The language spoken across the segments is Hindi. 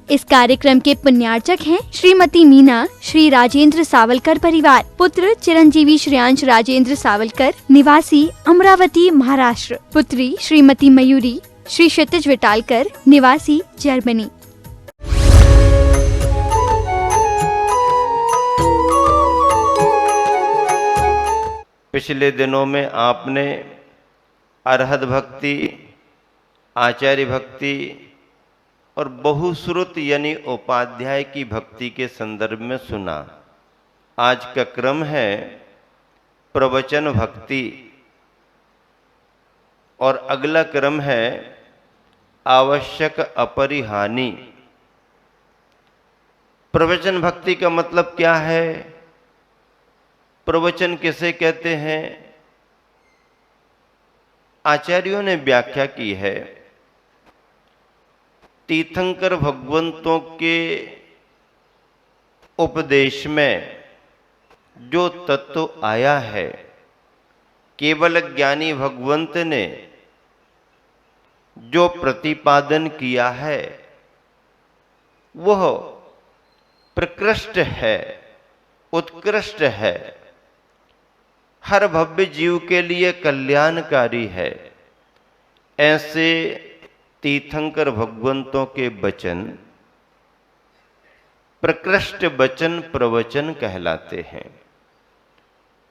इस कार्यक्रम के पुण्यार्चक हैं श्रीमती मीना, श्री राजेंद्र सावलकर परिवार, पुत्र चिरंजीवी श्रेयांश राजेंद्र सावलकर, निवासी अमरावती महाराष्ट्र, पुत्री श्रीमती मयूरी, श्री क्षितिज विटालकर, निवासी जर्मनी। पिछले दिनों में आपने अरहत भक्ति, आचार्य भक्ति और बहुश्रुत यानी उपाध्याय की भक्ति के संदर्भ में सुना। आज का क्रम है प्रवचन भक्ति और अगला क्रम है आवश्यक अपरिहानि। प्रवचन भक्ति का मतलब क्या है? प्रवचन किसे कहते हैं? आचार्यों ने व्याख्या की है। तीर्थंकर भगवंतों के उपदेश में जो तत्व आया है, केवल ज्ञानी भगवंत ने जो प्रतिपादन किया है वह प्रकृष्ट है, उत्कृष्ट है, हर भव्य जीव के लिए कल्याणकारी है। ऐसे तीर्थंकर भगवंतों के वचन प्रकृष्ट वचन प्रवचन कहलाते हैं।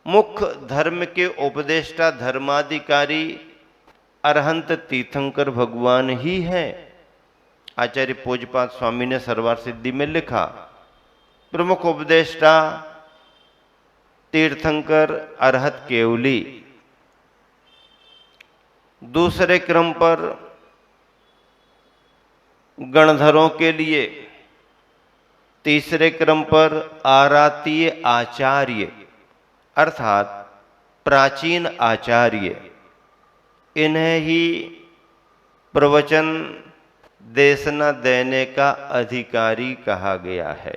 मुख्य धर्म के उपदेष्टा धर्माधिकारी अरहंत तीर्थंकर भगवान ही हैं। आचार्य पूज्यपाद स्वामी ने सरवार सिद्धि में लिखा, प्रमुख उपदेष्टा तीर्थंकर अरहत केवली। दूसरे क्रम पर गणधरों के लिए, तीसरे क्रम पर आरातीय आचार्य अर्थात प्राचीन आचार्य, इन्हें ही प्रवचन देशना देने का अधिकारी कहा गया है।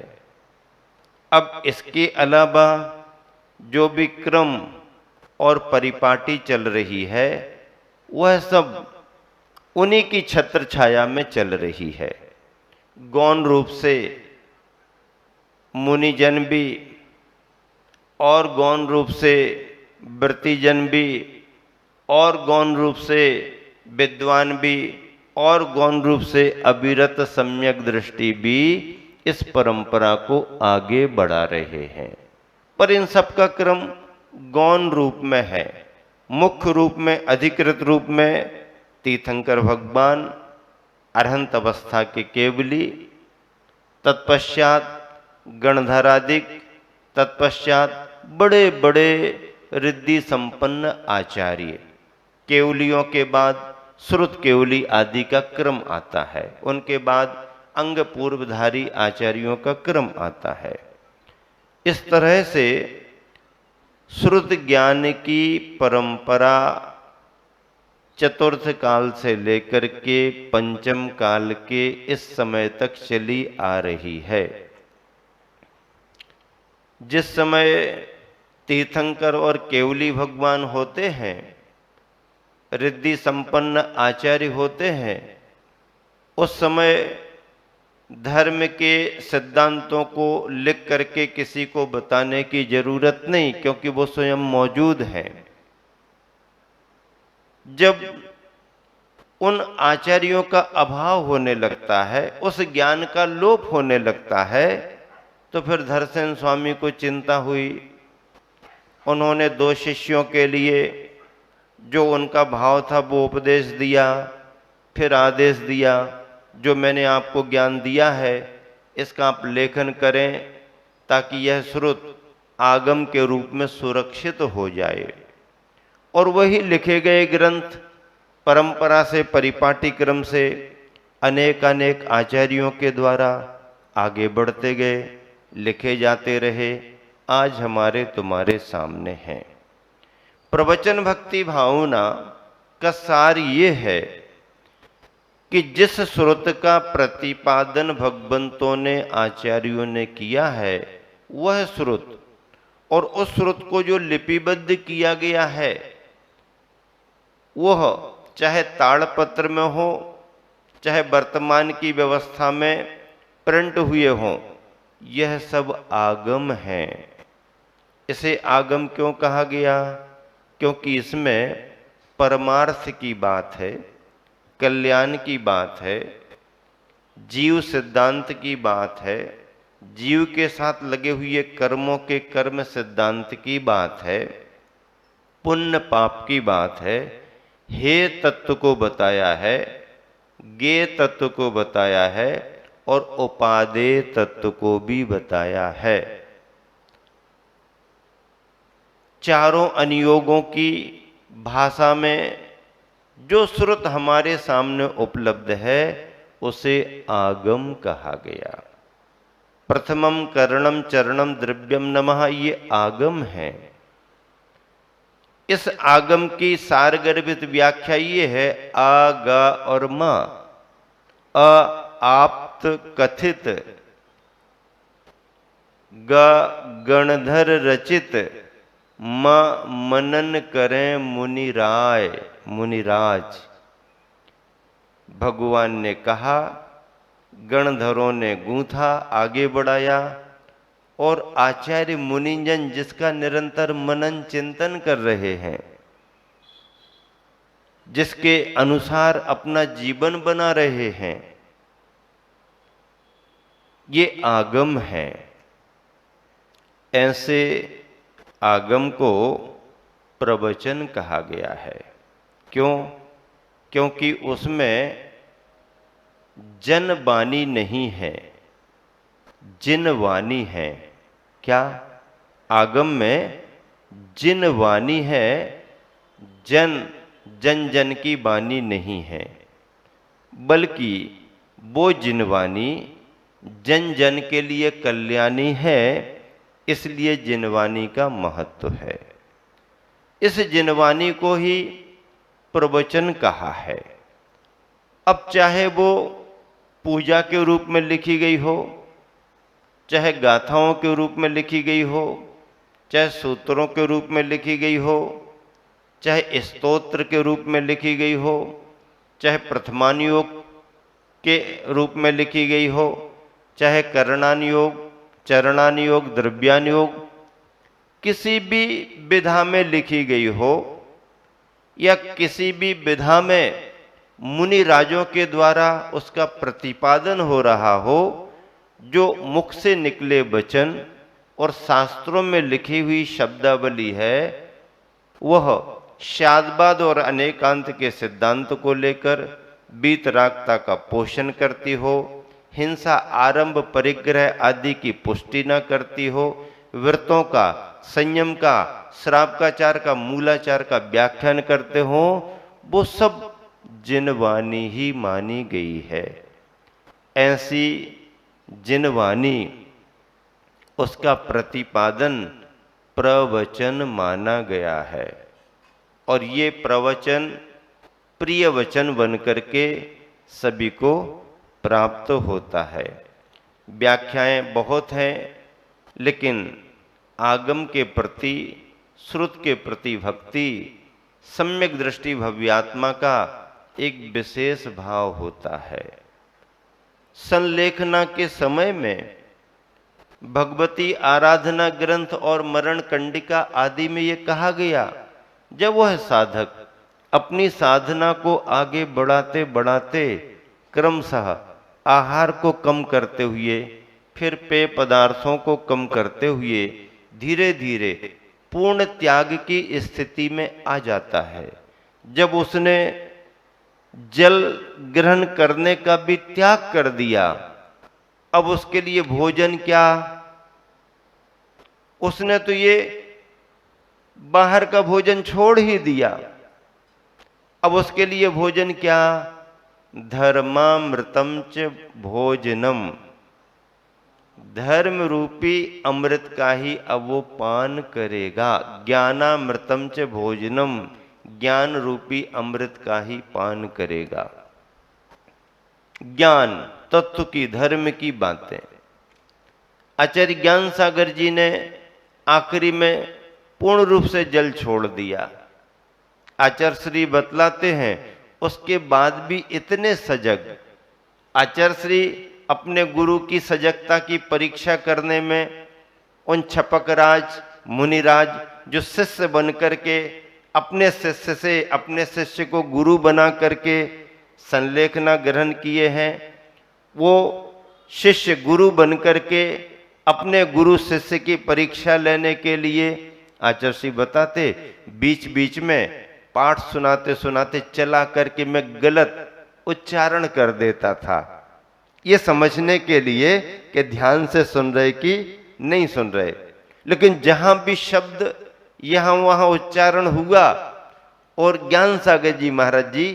अब इसके अलावा जो भी क्रम और परिपाटी चल रही है वह सब उन्हीं की छत्र छाया में चल रही है। गौण रूप से मुनिजन भी और गौण रूप से वृत्तिजन भी और गौण रूप से विद्वान भी और गौण रूप से अविरत सम्यक दृष्टि भी इस परंपरा को आगे बढ़ा रहे हैं। पर इन सब का क्रम गौण रूप में है। मुख्य रूप में, अधिकृत रूप में तीर्थंकर भगवान अरहंत अवस्था के केवली, तत्पश्चात गणधरादिक, तत्पश्चात बड़े बड़े रिद्धि संपन्न आचार्य, केवलियों के बाद श्रुत केवली आदि का क्रम आता है। उनके बाद अंग पूर्वधारी आचार्यों का क्रम आता है। इस तरह से श्रुत ज्ञान की परंपरा चतुर्थ काल से लेकर के पंचम काल के इस समय तक चली आ रही है। जिस समय तीर्थंकर और केवली भगवान होते हैं, रिद्धि संपन्न आचार्य होते हैं, उस समय धर्म के सिद्धांतों को लिख करके किसी को बताने की जरूरत नहीं, क्योंकि वो स्वयं मौजूद हैं। जब उन आचार्यों का अभाव होने लगता है, उस ज्ञान का लोप होने लगता है, तो फिर धरसेन स्वामी को चिंता हुई। उन्होंने 2 शिष्यों के लिए जो उनका भाव था वो उपदेश दिया, फिर आदेश दिया, जो मैंने आपको ज्ञान दिया है इसका आप लेखन करें ताकि यह श्रुत आगम के रूप में सुरक्षित हो जाए। और वही लिखे गए ग्रंथ परंपरा से, परिपाटी क्रम से अनेक अनेक आचार्यों के द्वारा आगे बढ़ते गए, लिखे जाते रहे, आज हमारे तुम्हारे सामने हैं। प्रवचन भक्ति भावना का सार ये है कि जिस श्रुत का प्रतिपादन भगवंतों ने, आचार्यों ने किया है, वह श्रुत और उस श्रुत को जो लिपिबद्ध किया गया है वह चाहे ताड़पत्र में हो, चाहे वर्तमान की व्यवस्था में प्रिंट हुए हों, यह सब आगम हैं। इसे आगम क्यों कहा गया? क्योंकि इसमें परमार्थ की बात है, कल्याण की बात है, जीव सिद्धांत की बात है, जीव के साथ लगे हुए कर्मों के कर्म सिद्धांत की बात है, पुण्य पाप की बात है, हे तत्व को बताया है, गे तत्व को बताया है और उपादेय तत्व को भी बताया है। चारों अनुयोगों की भाषा में जो श्रुत हमारे सामने उपलब्ध है उसे आगम कहा गया। प्रथमम करणम चरणम द्रव्यम नमः, ये आगम है। इस आगम की सारगर्भित व्याख्या ये है, आ गा और मा। अ आप्त कथित, ग गणधर रचित, म मनन करें मुनिराय मुनिराज। भगवान ने कहा, गणधरों ने गूंथा, आगे बढ़ाया और आचार्य मुनिजन जिसका निरंतर मनन चिंतन कर रहे हैं, जिसके अनुसार अपना जीवन बना रहे हैं, ये आगम है। ऐसे आगम को प्रवचन कहा गया है। क्यों? क्योंकि उसमें जन वाणी नहीं है, जिन वाणी है। क्या? आगम में जिन वाणी है, जन जन जन की वाणी नहीं है, बल्कि वो जिन वाणी जन जन के लिए कल्याणी है, इसलिए जिनवाणी का महत्व है। इस जिनवाणी को ही प्रवचन कहा है। अब चाहे वो पूजा के रूप में लिखी गई हो, चाहे गाथाओं के रूप में लिखी गई हो, चाहे सूत्रों के रूप में लिखी गई हो, चाहे स्तोत्र के रूप में लिखी गई हो, चाहे प्रथमानुयोग के रूप में लिखी गई हो, चाहे करणानुयोग, चरणानुयोग, द्रव्यानुयोग, किसी भी विधा में लिखी गई हो या किसी भी विधा में मुनि राजों के द्वारा उसका प्रतिपादन हो रहा हो, जो मुख से निकले वचन और शास्त्रों में लिखी हुई शब्दावली है, वह शादवाद और अनेकांत के सिद्धांत को लेकर वीतरागता का पोषण करती हो, हिंसा, आरंभ, परिग्रह आदि की पुष्टि न करती हो, व्रतों का, संयम का, श्रावकाचार का, मूलाचार का व्याख्यान करते हो, वो सब जिनवाणी ही मानी गई है। ऐसी जिनवाणी, उसका प्रतिपादन प्रवचन माना गया है और ये प्रवचन प्रिय वचन बन करके सभी को प्राप्त होता है। व्याख्याएं बहुत हैं, लेकिन आगम के प्रति, श्रुत के प्रति भक्ति, सम्यक दृष्टि भव्यात्मा का एक विशेष भाव होता है। संलेखना के समय में भगवती आराधना ग्रंथ और मरण कंडिका आदि में ये कहा गया, जब वह साधक अपनी साधना को आगे बढ़ाते बढ़ाते क्रमशः आहार को कम करते हुए, फिर पेय पदार्थों को कम करते हुए धीरे धीरे पूर्ण त्याग की स्थिति में आ जाता है, जब उसने जल ग्रहण करने का भी त्याग कर दिया, अब उसके लिए भोजन क्या? उसने तो ये बाहर का भोजन छोड़ ही दिया। अब उसके लिए भोजन क्या? धर्मामृतम च भोजनम, धर्म रूपी अमृत का ही अब वो पान करेगा। ज्ञानामृतम च भोजनम, ज्ञान रूपी अमृत का ही पान करेगा। ज्ञान, तत्व की, धर्म की बातें आचार्य ज्ञान सागर जी ने आखिरी में पूर्ण रूप से जल छोड़ दिया। आचार्य श्री बतलाते हैं, उसके बाद भी इतने सजग आचार्य श्री अपने गुरु की सजगता की परीक्षा करने में उन छपकराज मुनिराज जो शिष्य बन करके अपने शिष्य से अपने शिष्य को गुरु बना करके संलेखना ग्रहण किए हैं, वो शिष्य गुरु बन करके अपने गुरु शिष्य की परीक्षा लेने के लिए आचार्य बताते बीच बीच में पाठ सुनाते सुनाते चला करके मैं गलत उच्चारण कर देता था, ये समझने के लिए कि ध्यान से सुन रहे कि नहीं सुन रहे। लेकिन जहां भी शब्द यहां वहां उच्चारण हुआ और ज्ञान सागर जी महाराज जी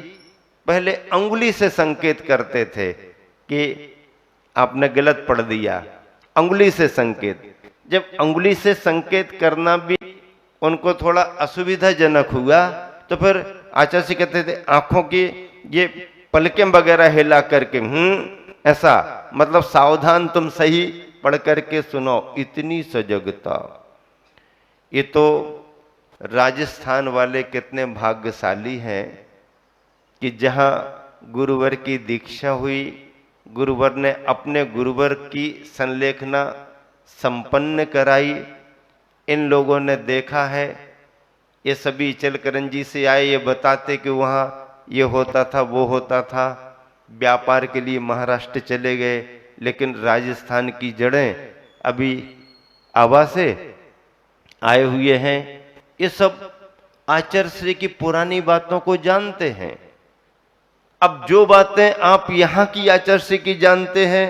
पहले अंगुली से संकेत करते थे कि आपने गलत पढ़ दिया, अंगुली से संकेत। जब अंगुली से संकेत करना भी उनको थोड़ा असुविधाजनक हुआ तो फिर आचार्य जी कहते थे आंखों की ये पलकें वगैरह हिला करके ऐसा, मतलब सावधान तुम सही पढ़ करके सुनो, इतनी सजगता। ये तो राजस्थान वाले कितने भाग्यशाली हैं कि जहां गुरुवर की दीक्षा हुई, गुरुवर ने अपने गुरुवर की संलेखना संपन्न कराई। इन लोगों ने देखा है, ये सभी चलकरंजी से आए, ये बताते कि वहाँ ये होता था वो होता था, व्यापार के लिए महाराष्ट्र चले गए, लेकिन राजस्थान की जड़ें अभी आवा से आए हुए हैं। ये सब आचार्य श्री की पुरानी बातों को जानते हैं। अब जो बातें आप यहाँ की आचार्य श्री की जानते हैं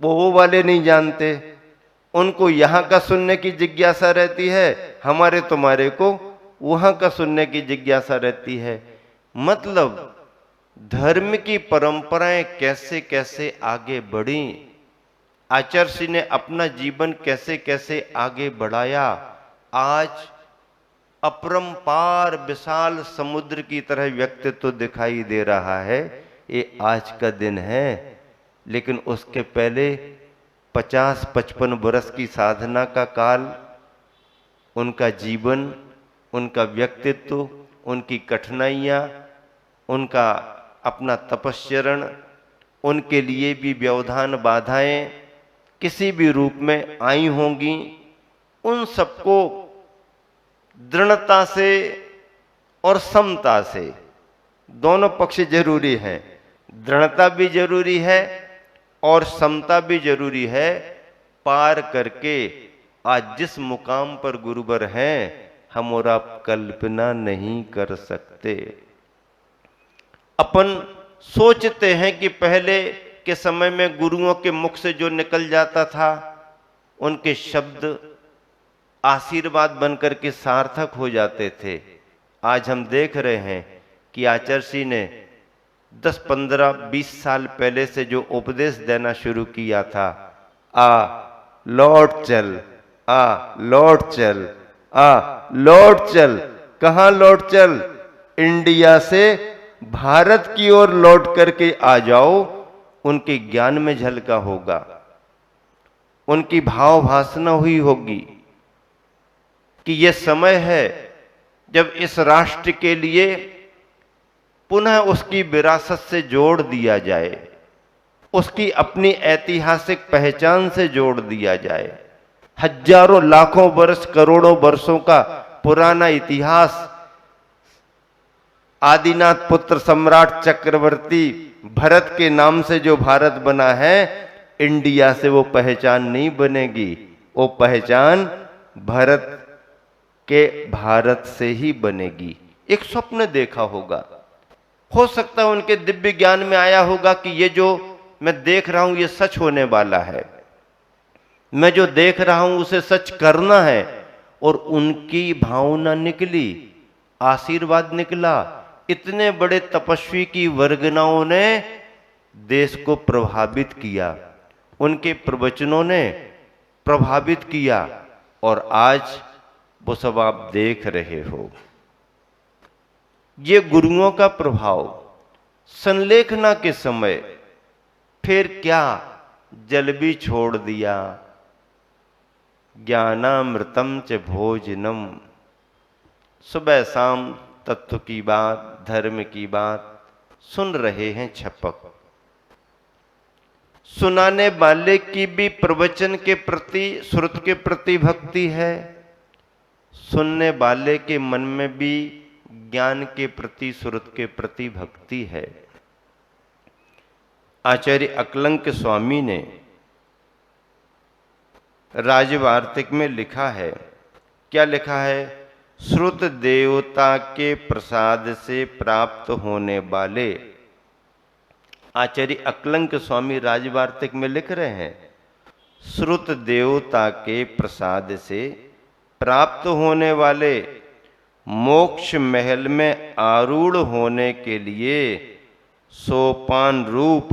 वो वाले नहीं जानते, उनको यहाँ का सुनने की जिज्ञासा रहती है, हमारे तुम्हारे को वहाँ का सुनने की जिज्ञासा रहती है। मतलब धर्म की परंपराएं कैसे कैसे आगे बढ़ी, आचार्य श्री ने अपना जीवन कैसे कैसे आगे बढ़ाया, आज अपरंपार विशाल समुद्र की तरह व्यक्तित्व दिखाई दे रहा है। ये आज का दिन है, लेकिन उसके पहले 50-55 वर्ष की साधना का काल, उनका जीवन, उनका व्यक्तित्व, उनकी कठिनाइयाँ, उनका अपना तपस्चरण, उनके लिए भी व्यवधान बाधाएं किसी भी रूप में आई होंगी, उन सबको दृढ़ता से और समता से, दोनों पक्ष जरूरी हैं, दृढ़ता भी जरूरी है और समता भी जरूरी है, पार करके आज जिस मुकाम पर गुरुवर हैं हम और आप कल्पना नहीं कर सकते। अपन सोचते हैं कि पहले के समय में गुरुओं के मुख से जो निकल जाता था उनके शब्द आशीर्वाद बनकर के सार्थक हो जाते थे। आज हम देख रहे हैं कि आचार्य श्री ने 10, 15, 20 साल पहले से जो उपदेश देना शुरू किया था, लौट चल, लौट चल, लौट चल, कहां लौट चल? इंडिया से भारत की ओर लौट करके आ जाओ, उनके ज्ञान में झलका होगा, उनकी भाव भासना हुई होगी कि यह समय है जब इस राष्ट्र के लिए पुनः उसकी विरासत से जोड़ दिया जाए, उसकी अपनी ऐतिहासिक पहचान से जोड़ दिया जाए। हजारों लाखों वर्ष करोड़ों वर्षों का पुराना इतिहास, आदिनाथ पुत्र सम्राट चक्रवर्ती भरत के नाम से जो भारत बना है, इंडिया से वो पहचान नहीं बनेगी, वो पहचान भरत के भारत से ही बनेगी। एक स्वप्न देखा होगा, हो सकता है उनके दिव्य ज्ञान में आया होगा कि ये जो मैं देख रहा हूं ये सच होने वाला है, मैं जो देख रहा हूं उसे सच करना है, और उनकी भावना निकली, आशीर्वाद निकला। इतने बड़े तपस्वी की वर्गनाओं ने देश को प्रभावित किया, उनके प्रवचनों ने प्रभावित किया, और आज वो सब आप देख रहे हो। ये गुरुओं का प्रभाव। संलेखना के समय फिर क्या जल भी छोड़ दिया, ज्ञानामृतम च भोजनम, सुबह शाम तत्व की बात, धर्म की बात सुन रहे हैं छपक। सुनाने वाले की भी प्रवचन के प्रति, श्रुत के प्रति भक्ति है, सुनने वाले के मन में भी ज्ञान के प्रति, श्रुत के प्रति भक्ति है। आचार्य अकलंक स्वामी ने राजवार्तिक में लिखा है, क्या लिखा है? श्रुत देवता के प्रसाद से प्राप्त होने वाले, आचार्य अकलंक स्वामी राजवार्तिक में लिख रहे हैं, श्रुत देवता के प्रसाद से प्राप्त होने वाले मोक्ष महल में आरूढ़ होने के लिए सोपान रूप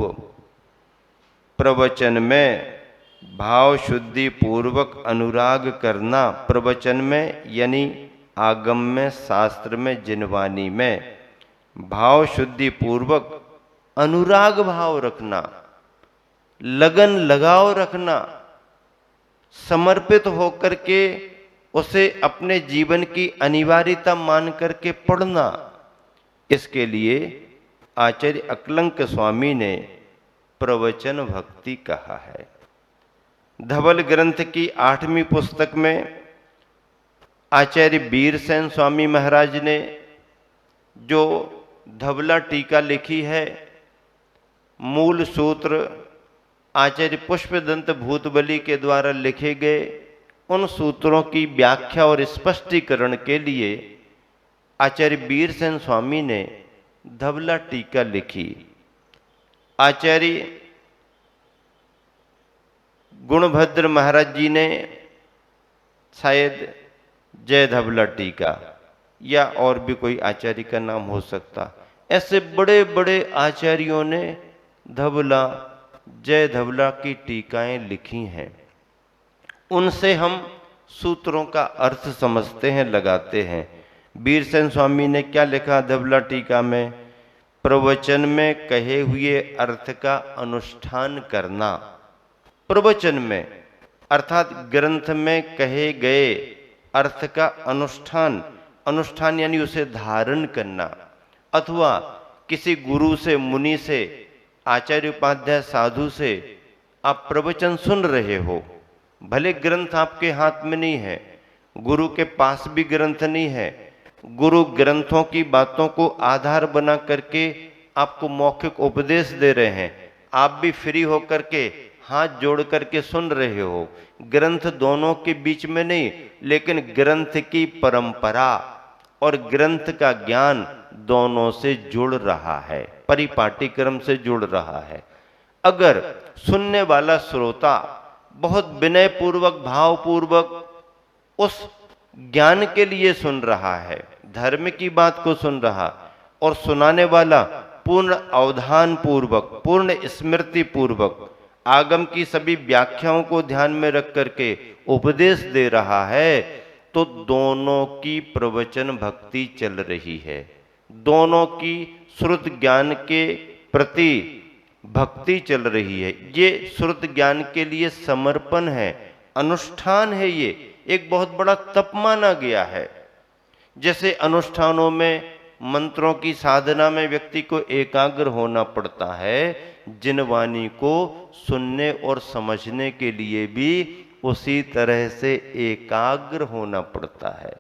प्रवचन में भाव शुद्धि पूर्वक अनुराग करना, प्रवचन में यानी आगम में, शास्त्र में, जिनवानी में भाव शुद्धि पूर्वक अनुराग भाव रखना, लगन लगाव रखना, समर्पित होकर के उसे अपने जीवन की अनिवार्यता मान करके पढ़ना। इसके लिए आचार्य अकलंक स्वामी ने प्रवचन भक्ति कहा है। धवल ग्रंथ की 8वीं पुस्तक में आचार्य वीरसेन स्वामी महाराज ने जो धवला टीका लिखी है, मूल सूत्र आचार्य पुष्पदंत भूतबली के द्वारा लिखे गए उन सूत्रों की व्याख्या और स्पष्टीकरण के लिए आचार्य वीरसेन स्वामी ने धवला टीका लिखी। आचार्य गुणभद्र महाराज जी ने शायद जय धवला टीका, या और भी कोई आचार्य का नाम हो सकता, ऐसे बड़े बड़े आचार्यों ने धवला, जय धवला की टीकाएं लिखी हैं। उनसे हम सूत्रों का अर्थ समझते हैं, लगाते हैं। वीरसेन स्वामी ने क्या लिखा धवला टीका में? प्रवचन में कहे हुए अर्थ का अनुष्ठान करना। प्रवचन में अर्थात ग्रंथ में कहे गए अर्थ का अनुष्ठान, अनुष्ठान यानी उसे धारण करना, अथवा किसी गुरु से, मुनि से, आचार्य उपाध्याय साधु से आप प्रवचन सुन रहे हो, भले ग्रंथ आपके हाथ में नहीं है, गुरु के पास भी ग्रंथ नहीं है, गुरु ग्रंथों की बातों को आधार बना करके आपको मौखिक उपदेश दे रहे हैं, आप भी फ्री होकर के हाथ जोड़ करके सुन रहे हो, ग्रंथ दोनों के बीच में नहीं, लेकिन ग्रंथ की परंपरा और ग्रंथ का ज्ञान दोनों से जुड़ रहा है, परिपाटी क्रम से जुड़ रहा है। अगर सुनने वाला श्रोता बहुत विनय पूर्वक, भाव पूर्वक उस ज्ञान के लिए सुन रहा है, धर्म की बात को सुन रहा, और सुनाने वाला पूर्ण अवधान पूर्वक, पूर्ण स्मृति पूर्वक आगम की सभी व्याख्याओं को ध्यान में रख करके उपदेश दे रहा है, तो दोनों की प्रवचन भक्ति चल रही है, दोनों की श्रुत ज्ञान के प्रति भक्ति चल रही है। ये श्रुत ज्ञान के लिए समर्पण है, अनुष्ठान है, ये एक बहुत बड़ा तप माना गया है। जैसे अनुष्ठानों में, मंत्रों की साधना में व्यक्ति को एकाग्र होना पड़ता है, जिनवानी को सुनने और समझने के लिए भी उसी तरह से एकाग्र होना पड़ता है।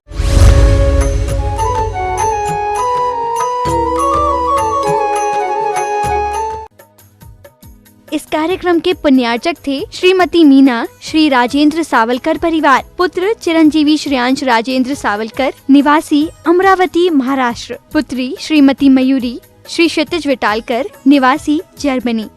इस कार्यक्रम के पुण्यार्चक थे श्रीमती मीना, श्री राजेंद्र सावलकर परिवार, पुत्र चिरंजीवी श्रेयांश राजेंद्र सावलकर, निवासी अमरावती महाराष्ट्र, पुत्री श्रीमती मयूरी, श्री क्षितिज विटालकर, निवासी जर्मनी।